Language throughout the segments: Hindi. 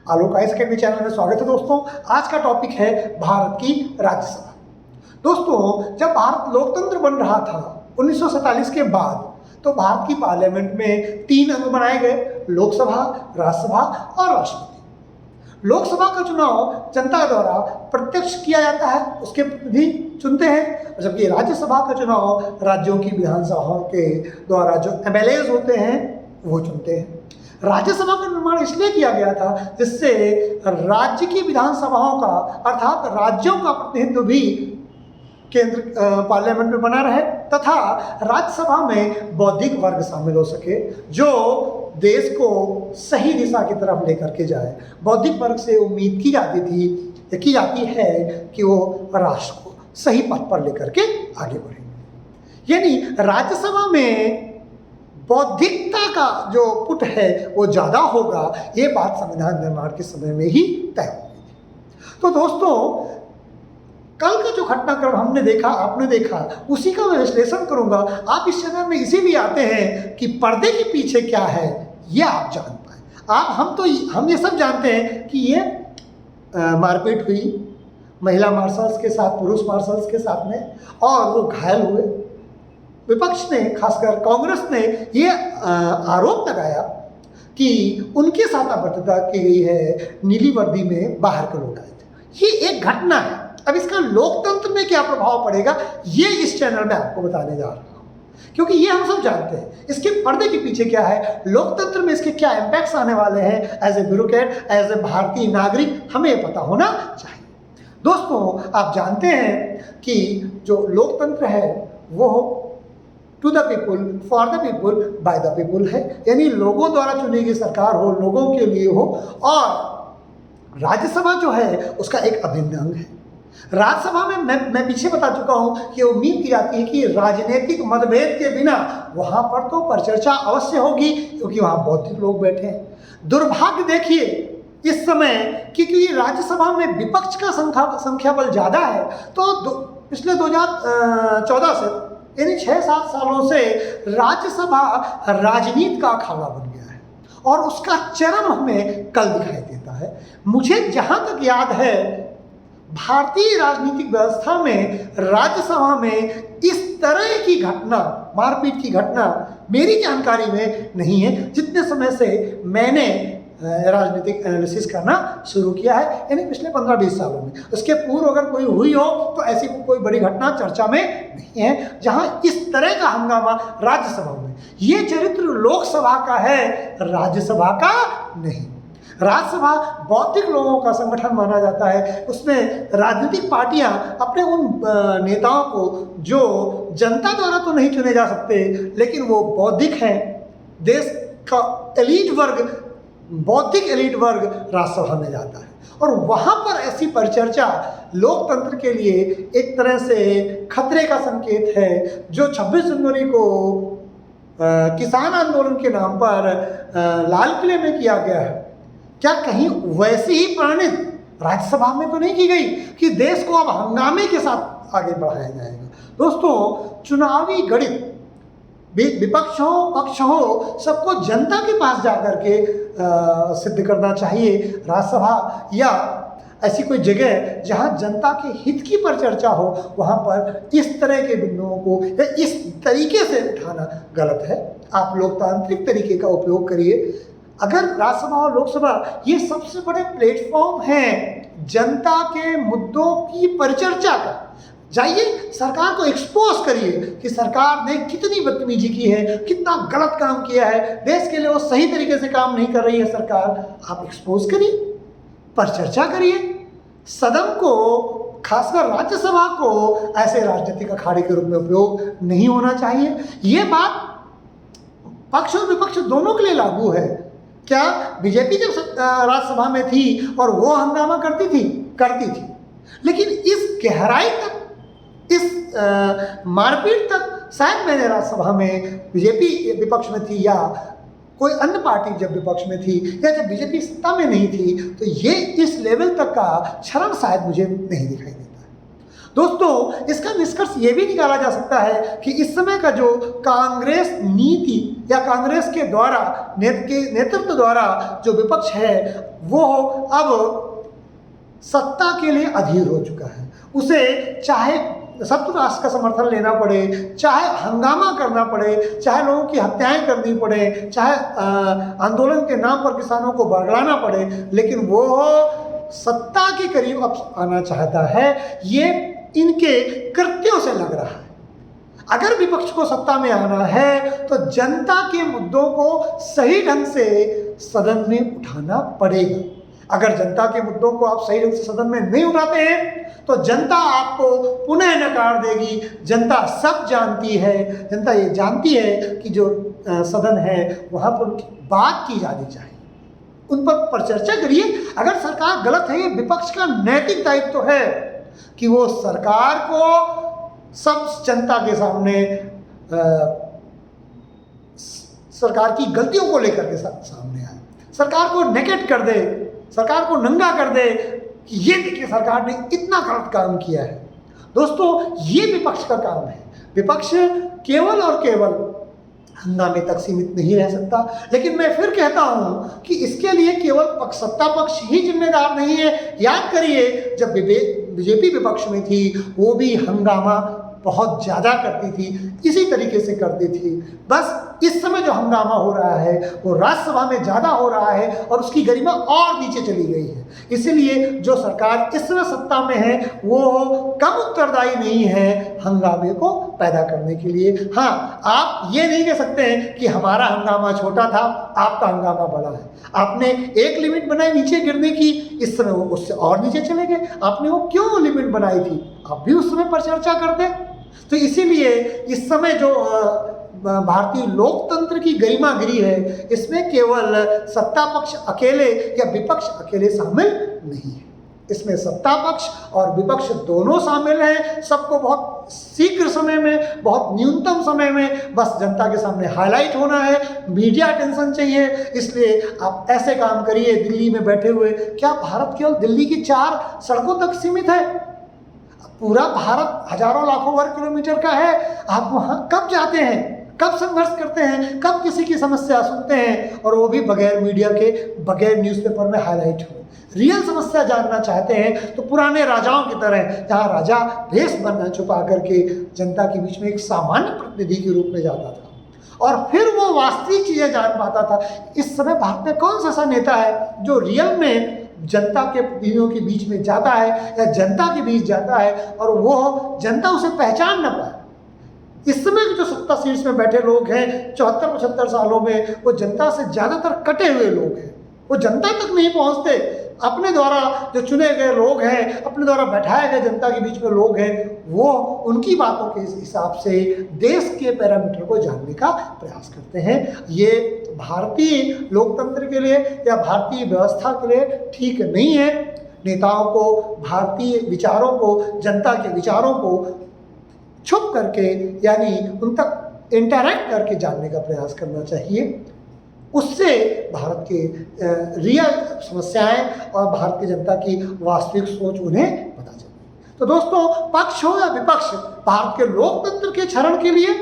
आलोक आईएएस अकेडमी चैनल में स्वागत है दोस्तों। आज का टॉपिक है भारत की राज्यसभा। दोस्तों, जब भारत लोकतंत्र बन रहा था 1947 के बाद, तो भारत की पार्लियामेंट में 3 अंग बनाए गए, लोकसभा, राज्यसभा और राष्ट्रपति। लोकसभा का चुनाव जनता द्वारा प्रत्यक्ष किया जाता है, उसके प्रतिनिधि चुनते हैं, जबकि राज्यसभा का चुनाव राज्यों की विधानसभाओं के द्वारा जो एमएलएज होते हैं वो चुनते हैं। राज्यसभा का निर्माण इसलिए किया गया था जिससे राज्य की विधानसभाओं का अर्थात राज्यों का प्रतिनिधित्व भी केंद्र पार्लियामेंट में बना रहे तथा राज्यसभा में बौद्धिक वर्ग शामिल हो सके जो देश को सही दिशा की तरफ लेकर के जाए। बौद्धिक वर्ग से उम्मीद की जाती है कि वो राष्ट्र को सही पथ पर लेकर के आगे बढ़ेंगे। यानी राज्यसभा में बौद्धिकता का जो पुट है वो ज़्यादा होगा, ये बात संविधान निर्माण के समय में ही तय हो गई थी। तो दोस्तों, कल का जो घटनाक्रम हमने देखा, आपने देखा, उसी का मैं विश्लेषण करूंगा। आप इस चैनल में इसीलिए आते हैं कि पर्दे के पीछे क्या है ये आप जान पाए। हम ये सब जानते हैं कि ये मारपीट हुई महिला मार्शल्स के साथ, पुरुष मार्शल्स के साथ में, और वो घायल हुए। विपक्ष ने, खासकर कांग्रेस ने, ये आरोप लगाया कि उनके साथ अपहृतता की गई है, नीली वर्दी में बाहर के लोग आए थे। ये एक घटना है। अब इसका लोकतंत्र में क्या प्रभाव पड़ेगा ये इस चैनल में आपको बताने जा रहा हूँ, क्योंकि ये हम सब जानते हैं। इसके पर्दे के पीछे क्या है, लोकतंत्र में इसके क्या इम्पैक्ट्स आने वाले हैं। As a bureaucrat, as a भारतीय नागरिक, हमें ये पता होना चाहिए। दोस्तों, आप जानते हैं कि जो लोकतंत्र है वो to the people, for the people, by the people है। यानी लोगों द्वारा चुनी गई सरकार हो, लोगों के लिए हो। और राज्यसभा जो है उसका एक अभिन्न अंग है। राज्यसभा में मैं पीछे बता चुका हूं कि उम्मीद की जाती है कि राजनीतिक मतभेद के बिना वहां पर तो परिचर्चा अवश्य होगी, क्योंकि वहां बौद्धिक लोग बैठे हैं। दुर्भाग्य देखिए इस समय कि क्योंकि राज्यसभा में विपक्ष का संख्या बल ज़्यादा है, तो पिछले 2014 से, यानी 6-7 सालों से राज्यसभा राजनीति का अखाड़ा बन गया है, और उसका चरम हमें कल दिखाई देता है। मुझे जहां तक याद है, भारतीय राजनीतिक व्यवस्था में राज्यसभा में इस तरह की घटना, मारपीट की घटना मेरी जानकारी में नहीं है, जितने समय से मैंने राजनीतिक एनालिसिस करना शुरू किया है, यानी पिछले 15-20 सालों में। उसके पूर्व अगर कोई हुई हो तो ऐसी कोई बड़ी घटना चर्चा में नहीं है जहां इस तरह का हंगामा राज्यसभा में। ये चरित्र लोकसभा का है, राज्यसभा का नहीं। राज्यसभा बौद्धिक लोगों का संगठन माना जाता है। उसमें राजनीतिक पार्टियां अपने उन नेताओं को, जो जनता द्वारा तो नहीं चुने जा सकते लेकिन वो बौद्धिक हैं, देश का एलीट वर्ग, बौद्धिक एलीट वर्ग राज्यसभा में जाता है, और वहाँ पर ऐसी परिचर्चा लोकतंत्र के लिए एक तरह से खतरे का संकेत है। जो 26 जनवरी को किसान आंदोलन के नाम पर लाल किले में किया गया है, क्या कहीं वैसी ही प्रणीत राज्यसभा में तो नहीं की गई कि देश को अब हंगामे के साथ आगे बढ़ाया जाएगा। दोस्तों, चुनावी गणित, विपक्ष हो पक्ष हो, सबको जनता के पास जाकर के सिद्ध करना चाहिए। राज्यसभा या ऐसी कोई जगह जहां जनता के हित की परिचर्चा हो, वहां पर इस तरह के बिंदुओं को या इस तरीके से उठाना गलत है। आप लोकतांत्रिक तरीके का उपयोग करिए। अगर राज्यसभा और लोकसभा ये सबसे बड़े प्लेटफॉर्म हैं जनता के मुद्दों की परिचर्चा का, जाइए सरकार को एक्सपोज करिए कि सरकार ने कितनी बदतमीजी की है, कितना गलत काम किया है, देश के लिए वो सही तरीके से काम नहीं कर रही है सरकार। आप एक्सपोज करिए, परिचर्चा करिए। सदन को, खासकर राज्यसभा को, ऐसे राजनीतिक अखाड़े के रूप में उपयोग नहीं होना चाहिए। ये बात पक्ष और विपक्ष दोनों के लिए लागू है। क्या बीजेपी जब राज्यसभा में थी और वो हंगामा करती थी, लेकिन इस गहराई तक, इस मारपीट तक शायद मैंने राज्यसभा में बीजेपी विपक्ष में थी या कोई अन्य पार्टी जब विपक्ष में थी या जब बीजेपी सत्ता में नहीं थी, तो ये इस लेवल तक का क्षरण शायद मुझे नहीं दिखाई देता है। दोस्तों, इसका निष्कर्ष ये भी निकाला जा सकता है कि इस समय का जो कांग्रेस नीति या कांग्रेस के द्वारा नेतृत्व द्वारा जो विपक्ष है वो अब सत्ता के लिए अधीर हो चुका है। उसे चाहे शत्रु राष्ट्र का समर्थन लेना पड़े, चाहे हंगामा करना पड़े, चाहे लोगों की हत्याएं करनी पड़े, चाहे आंदोलन के नाम पर किसानों को बरगलाना पड़े, लेकिन वो सत्ता के करीब अब आना चाहता है। ये इनके कृत्यों से लग रहा है। अगर विपक्ष को सत्ता में आना है तो जनता के मुद्दों को सही ढंग से सदन में उठाना पड़ेगा। अगर जनता के मुद्दों को आप सही ढंग से सदन में नहीं उठाते हैं तो जनता आपको पुनः नकार देगी। जनता सब जानती है, जनता ये जानती है कि जो सदन है वहाँ पर उनकी बात की जानी चाहिए, उन पर चर्चा करिए। अगर सरकार गलत है, ये विपक्ष का नैतिक दायित्व है कि वो सरकार को सब जनता के सामने सरकार की गलतियों को लेकर के सामने आए, सरकार को नेकेट कर दे, सरकार को नंगा कर दे कि ये देखिए सरकार ने इतना गलत काम किया है। दोस्तों, ये विपक्ष का काम है। विपक्ष केवल और केवल हंगामे तक सीमित नहीं रह सकता। लेकिन मैं फिर कहता हूं कि इसके लिए केवल सत्ता पक्ष ही जिम्मेदार नहीं है। याद करिए, जब बीजेपी विपक्ष में थी वो भी हंगामा बहुत ज़्यादा करती थी, इसी तरीके से करती थी। बस इस समय जो हंगामा हो रहा है वो राज्यसभा में ज़्यादा हो रहा है और उसकी गरिमा और नीचे चली गई है। इसीलिए जो सरकार इस समय सत्ता में है वो कम उत्तरदायी नहीं है हंगामे को पैदा करने के लिए। हाँ, आप ये नहीं कह सकते हैं कि हमारा हंगामा छोटा था, आपका हंगामा बड़ा है। आपने एक लिमिट बनाई नीचे गिरने की, इस समय वो उससे और नीचे चले गए। आपने वो क्यों लिमिट बनाई थी, आप भी उस समय पर चर्चा करते। तो इसीलिए इस समय जो भारतीय लोकतंत्र की गरिमा गिरी है, इसमें केवल सत्ता पक्ष अकेले या विपक्ष अकेले शामिल नहीं है। इसमें सत्ता पक्ष और विपक्ष दोनों शामिल हैं। सबको बहुत शीघ्र समय में, बहुत न्यूनतम समय में बस जनता के सामने हाईलाइट होना है, मीडिया अटेंशन चाहिए। इसलिए आप ऐसे काम करिए दिल्ली में बैठे हुए। क्या भारत केवल दिल्ली की 4 सड़कों तक सीमित है? पूरा भारत हजारों लाखों वर्ग किलोमीटर का है। आप वहाँ कब जाते हैं, कब संघर्ष करते हैं, कब किसी की समस्या सुनते हैं, और वो भी बगैर मीडिया के, बगैर न्यूज़पेपर में हाईलाइट हो। रियल समस्या जानना चाहते हैं तो पुराने राजाओं की तरह, जहाँ राजा भेष बना छुपा करके जनता के बीच में एक सामान्य प्रतिनिधि के रूप में जाता था और फिर वो वास्तविक चीज़ें जान पाता था। इस समय भारत में कौन सा ऐसा नेता है जो रियल में जनता के प्रतिनिधियों के बीच में जाता है या जनता के बीच जाता है और वो जनता उसे पहचान न पाए? इस समय जो सत्ता शीर्ष में बैठे लोग हैं 74-75 सालों में, वो जनता से ज़्यादातर कटे हुए लोग हैं। वो जनता तक नहीं पहुंचते। अपने द्वारा जो चुने गए लोग हैं, अपने द्वारा बैठाए गए जनता के बीच में लोग हैं, वो उनकी बातों के हिसाब से देश के पैरामीटर को जानने का प्रयास करते हैं। ये भारतीय लोकतंत्र के लिए या भारतीय व्यवस्था के लिए ठीक नहीं है। नेताओं को भारतीय विचारों को, जनता के विचारों को छुप करके, यानी उन तक इंटरैक्ट करके जानने का प्रयास करना चाहिए। उससे भारत के रियल समस्याएं और भारत की जनता की वास्तविक सोच उन्हें पता चले। तो दोस्तों, पक्ष हो या विपक्ष, भारत के लोकतंत्र के क्षरण के लिए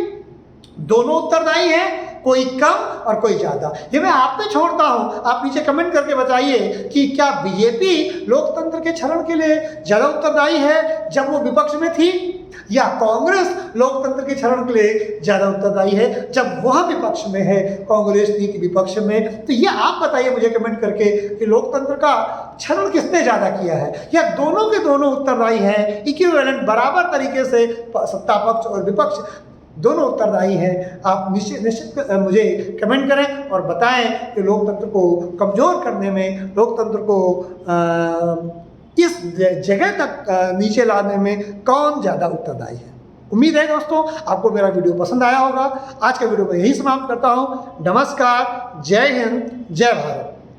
दोनों उत्तरदायी हैं, कोई कम और कोई ज़्यादा। ये मैं आप पे छोड़ता हूँ। आप नीचे कमेंट करके बताइए कि क्या बीजेपी लोकतंत्र के क्षरण के लिए ज़्यादा उत्तरदायी है जब वो विपक्ष में थी, या कांग्रेस लोकतंत्र के क्षरण के लिए ज़्यादा उत्तरदायी है जब वह विपक्ष में है, कांग्रेस नीति विपक्ष में? तो ये आप बताइए मुझे कमेंट करके कि लोकतंत्र का क्षरण किसने ज़्यादा किया है, या दोनों के दोनों उत्तरदायी हैं, इक्विवेलेंट बराबर तरीके से सत्ता पक्ष और विपक्ष दोनों उत्तरदायी हैं? आप निश्चित मुझे कमेंट करें और बताएं कि लोकतंत्र को कमज़ोर करने में, लोकतंत्र को इस जगह तक नीचे लाने में कौन ज़्यादा उत्तरदायी है। उम्मीद है दोस्तों आपको मेरा वीडियो पसंद आया होगा। आज का वीडियो मैं यही समाप्त करता हूँ। नमस्कार, जय हिंद, जय भारत।